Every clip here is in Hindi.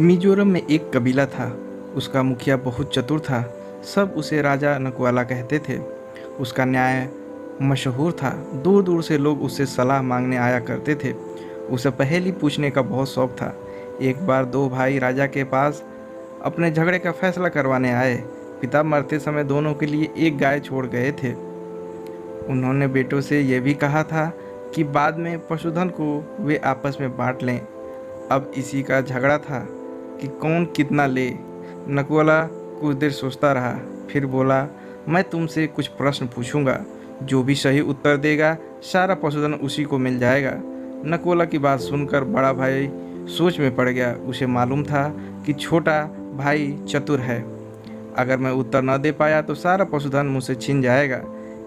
मिजोरम में एक कबीला था। उसका मुखिया बहुत चतुर था। सब उसे राजा नकवाला कहते थे। उसका न्याय मशहूर था। दूर दूर से लोग उससे सलाह मांगने आया करते थे। उसे पहेली पूछने का बहुत शौक था। एक बार दो भाई राजा के पास अपने झगड़े का फैसला करवाने आए। पिता मरते समय दोनों के लिए एक गाय छोड़ गए थे। उन्होंने बेटों से यह भी कहा था कि बाद में पशुधन को वे आपस में बांट लें। अब इसी का झगड़ा था कि कौन कितना ले। नकवाला कुछ देर सोचता रहा, फिर बोला, मैं तुमसे कुछ प्रश्न पूछूंगा। जो भी सही उत्तर देगा सारा पशुधन उसी को मिल जाएगा। नकवाला की बात सुनकर बड़ा भाई सोच में पड़ गया। उसे मालूम था कि छोटा भाई चतुर है। अगर मैं उत्तर न दे पाया तो सारा पशुधन मुझसे छिन जाएगा।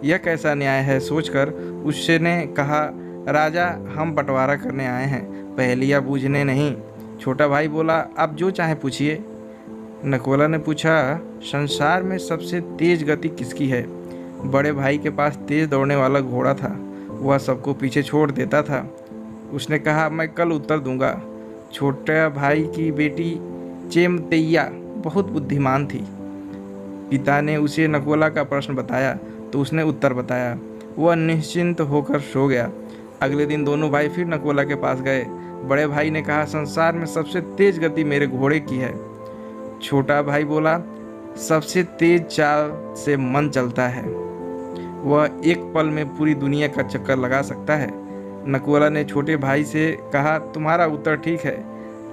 यह कैसा न्याय है सोचकर उसने कहा, राजा, हम बंटवारा करने आए हैं, पहेलियाँ बूझने नहीं। छोटा भाई बोला, आप जो चाहे पूछिए। नकोला ने पूछा, संसार में सबसे तेज गति किसकी है? बड़े भाई के पास तेज दौड़ने वाला घोड़ा था। वह सबको पीछे छोड़ देता था। उसने कहा, मैं कल उत्तर दूंगा। छोटे भाई की बेटी चेमतैया बहुत बुद्धिमान थी। पिता ने उसे नकोला का प्रश्न बताया तो उसने उत्तर बताया। वह निश्चिंत होकर सो गया। अगले दिन दोनों भाई फिर नकोला के पास गए। बड़े भाई ने कहा, संसार में सबसे तेज गति मेरे घोड़े की है। छोटा भाई बोला, सबसे तेज चाल से मन चलता है। वह एक पल में पूरी दुनिया का चक्कर लगा सकता है। नकोला ने छोटे भाई से कहा, तुम्हारा उत्तर ठीक है,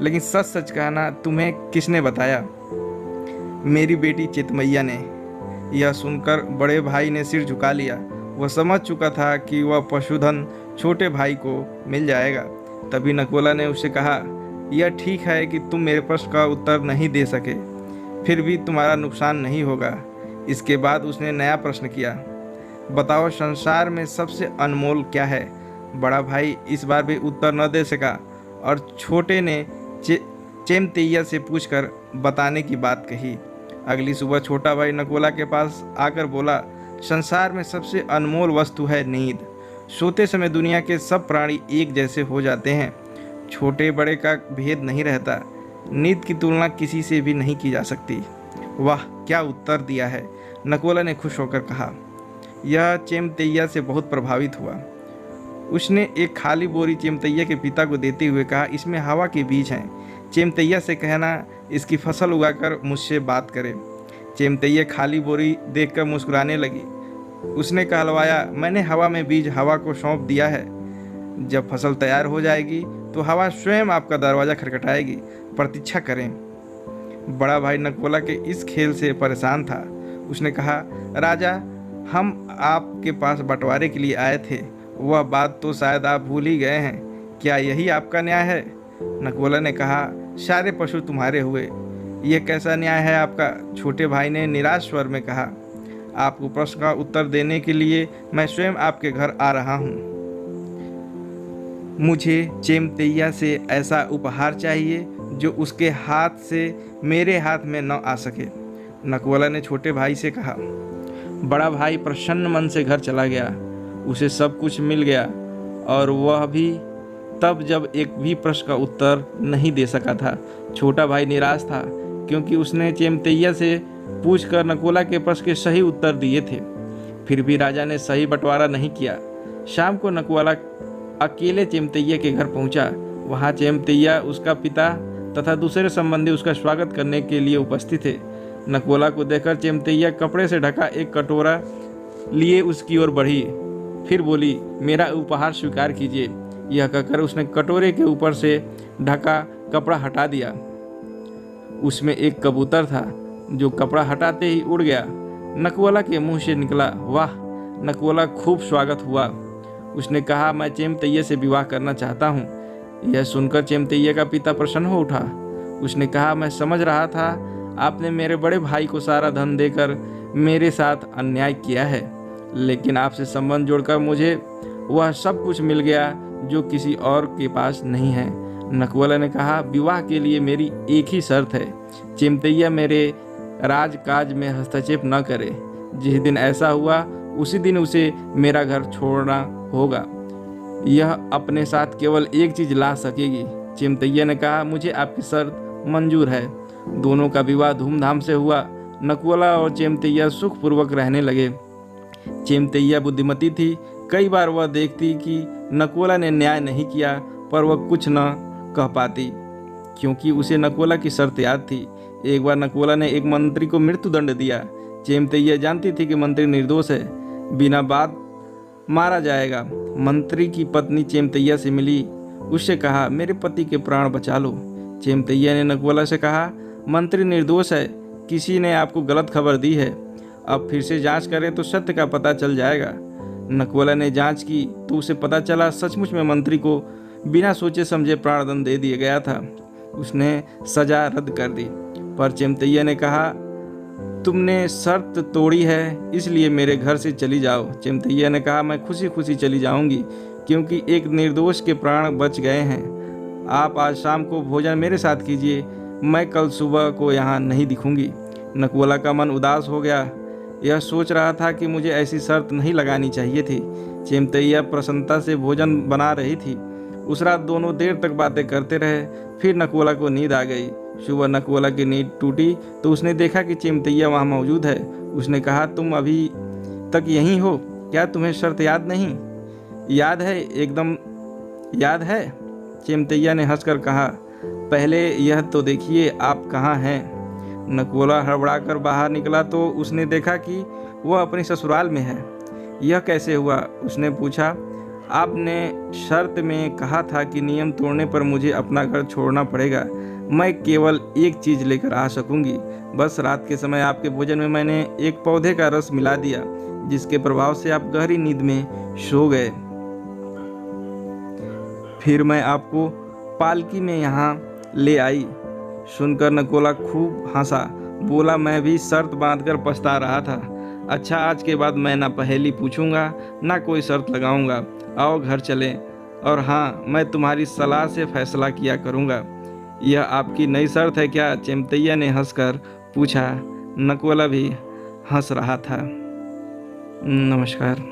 लेकिन सच सच कहना, तुम्हें किसने बताया? मेरी बेटी चितमैया ने। यह सुनकर बड़े भाई ने सिर झुका लिया। वह समझ चुका था कि वह पशुधन छोटे भाई को मिल जाएगा। तभी नकोला ने उससे कहा, यह ठीक है कि तुम मेरे प्रश्न का उत्तर नहीं दे सके, फिर भी तुम्हारा नुकसान नहीं होगा। इसके बाद उसने नया प्रश्न किया, बताओ संसार में सबसे अनमोल क्या है? बड़ा भाई इस बार भी उत्तर न दे सका और छोटे ने चेमतैया से पूछकर बताने की बात कही। अगली सुबह छोटा भाई नकोला के पास आकर बोला, संसार में सबसे अनमोल वस्तु है नींद। सोते समय दुनिया के सब प्राणी एक जैसे हो जाते हैं। छोटे बड़े का भेद नहीं रहता। नींद की तुलना किसी से भी नहीं की जा सकती। वाह, क्या उत्तर दिया है, नकोला ने खुश होकर कहा। यह चेमतैया से बहुत प्रभावित हुआ। उसने एक खाली बोरी चेमतैया के पिता को देते हुए कहा, इसमें हवा के बीज हैं। चेमतैया से कहना इसकी फसल उगाकर मुझसे बात करे। चेमतैया खाली बोरी देखकर मुस्कुराने लगी। उसने कहलवाया, मैंने हवा में बीज हवा को सौंप दिया है। जब फसल तैयार हो जाएगी तो हवा स्वयं आपका दरवाज़ा खटखटाएगी। प्रतीक्षा करें। बड़ा भाई नकोला के इस खेल से परेशान था। उसने कहा, राजा, हम आपके पास बंटवारे के लिए आए थे। वह बात तो शायद आप भूल ही गए हैं। क्या यही आपका न्याय है? नकोला ने कहा, सारे पशु तुम्हारे हुए। यह कैसा न्याय है आपका? छोटे भाई ने निराश स्वर में कहा, आपको प्रश्न का उत्तर देने के लिए मैं स्वयं आपके घर आ रहा हूँ। मुझे चेमतैया से ऐसा उपहार चाहिए जो उसके हाथ से मेरे हाथ में न आ सके। नकोला ने छोटे भाई से कहा। बड़ा भाई प्रसन्न मन से घर चला गया। उसे सब कुछ मिल गया और वह भी तब जब एक भी प्रश्न का उत्तर नहीं दे सका था। छोटा भाई निराश था क्योंकि उसने चेमतैया से पूछकर नकोला के प्रश्न के सही उत्तर दिए थे। फिर भी राजा ने सही बंटवारा नहीं किया। शाम को नकोला अकेले चेमतैया के घर पहुंचा। वहां चेमतैया, उसका पिता तथा दूसरे संबंधी उसका स्वागत करने के लिए उपस्थित थे। नकोला को देखकर चेमतैया कपड़े से ढका एक कटोरा लिए उसकी ओर बढ़ी। फिर बोली, मेरा उपहार स्वीकार कीजिए। यह कहकर उसने कटोरे के ऊपर से ढका कपड़ा हटा दिया। उसमें एक कबूतर था जो कपड़ा हटाते ही उड़ गया। नकोला के मुंह से निकला, वाह! नकोला खूब स्वागत हुआ। उसने कहा, मैं चेमतैया से विवाह करना चाहता हूँ। यह सुनकर चेमतैया का पिता प्रसन्न हो उठा। उसने कहा, मैं समझ रहा था आपने मेरे बड़े भाई को सारा धन देकर मेरे साथ अन्याय किया है, लेकिन आपसे संबंध जोड़कर मुझे वह सब कुछ मिल गया जो किसी और के पास नहीं है। नकोला ने कहा, विवाह के लिए मेरी एक ही शर्त है, चेमतैया मेरे राजकाज में हस्तक्षेप न करे। जिस दिन ऐसा हुआ उसी दिन उसे मेरा घर छोड़ना होगा। यह अपने साथ केवल एक चीज़ ला सकेगी। चेमतैया ने कहा, मुझे आपकी शर्त मंजूर है। दोनों का विवाह धूमधाम से हुआ। नकुला और चेमतैया सुखपूर्वक रहने लगे। चेमतैया बुद्धिमती थी। कई बार वह देखती कि नकुला ने न्याय नहीं किया, पर वह कुछ न कह पाती, क्योंकि उसे नकुला की शर्त याद थी। एक बार नकुला ने एक मंत्री को मृत्युदंड दिया। चेमतैया जानती थी कि मंत्री निर्दोष है, बिना बात मारा जाएगा। मंत्री की पत्नी चेमतैया से मिली। उससे कहा, मेरे पति के प्राण बचा लो। चेमतैया ने नकुला से कहा, मंत्री निर्दोष है, किसी ने आपको गलत खबर दी है। अब फिर से जांच करें तो सत्य का पता चल जाएगा। नकुला ने जांच की तो उसे पता चला सचमुच में मंत्री को बिना सोचे समझे प्राणदंड दे दिया गया था। उसने सजा रद्द कर दी। पर चेमतैया ने कहा, तुमने शर्त तोड़ी है, इसलिए मेरे घर से चली जाओ। चेमतैया ने कहा, मैं खुशी खुशी चली जाऊंगी, क्योंकि एक निर्दोष के प्राण बच गए हैं। आप आज शाम को भोजन मेरे साथ कीजिए, मैं कल सुबह को यहाँ नहीं दिखूंगी। नकुला का मन उदास हो गया। यह सोच रहा था कि मुझे ऐसी शर्त नहीं लगानी चाहिए थी। चेमतैया प्रसन्नता से भोजन बना रही थी। उस रात दोनों देर तक बातें करते रहे। फिर नकुला को नींद आ गई। सुबह नकुला की नींद टूटी तो उसने देखा कि चेमतैया वहाँ मौजूद है। उसने कहा, तुम अभी तक यहीं हो क्या? तुम्हें शर्त याद नहीं? याद है, एकदम याद है। चेमतैया ने हंसकर कहा, पहले यह तो देखिए आप कहाँ हैं। नकुला हड़बड़ाकर बाहर निकला तो उसने देखा कि वह अपने ससुराल में है। यह कैसे हुआ? उसने पूछा। आपने शर्त में कहा था कि नियम तोड़ने पर मुझे अपना घर छोड़ना पड़ेगा। मैं केवल एक चीज़ लेकर आ सकूंगी। बस रात के समय आपके भोजन में मैंने एक पौधे का रस मिला दिया, जिसके प्रभाव से आप गहरी नींद में सो गए। फिर मैं आपको पालकी में यहाँ ले आई। सुनकर नकुला खूब हंसा। बोला, मैं भी शर्त बांधकर पछता रहा था। अच्छा, आज के बाद मैं ना पहेली पूछूंगा, ना कोई शर्त लगाऊंगा। आओ घर चलें। और हाँ, मैं तुम्हारी सलाह से फैसला किया करूंगा। यह आपकी नई शर्त है क्या? चेमतैया ने हंसकर पूछा। नकुला भी हंस रहा था। नमस्कार।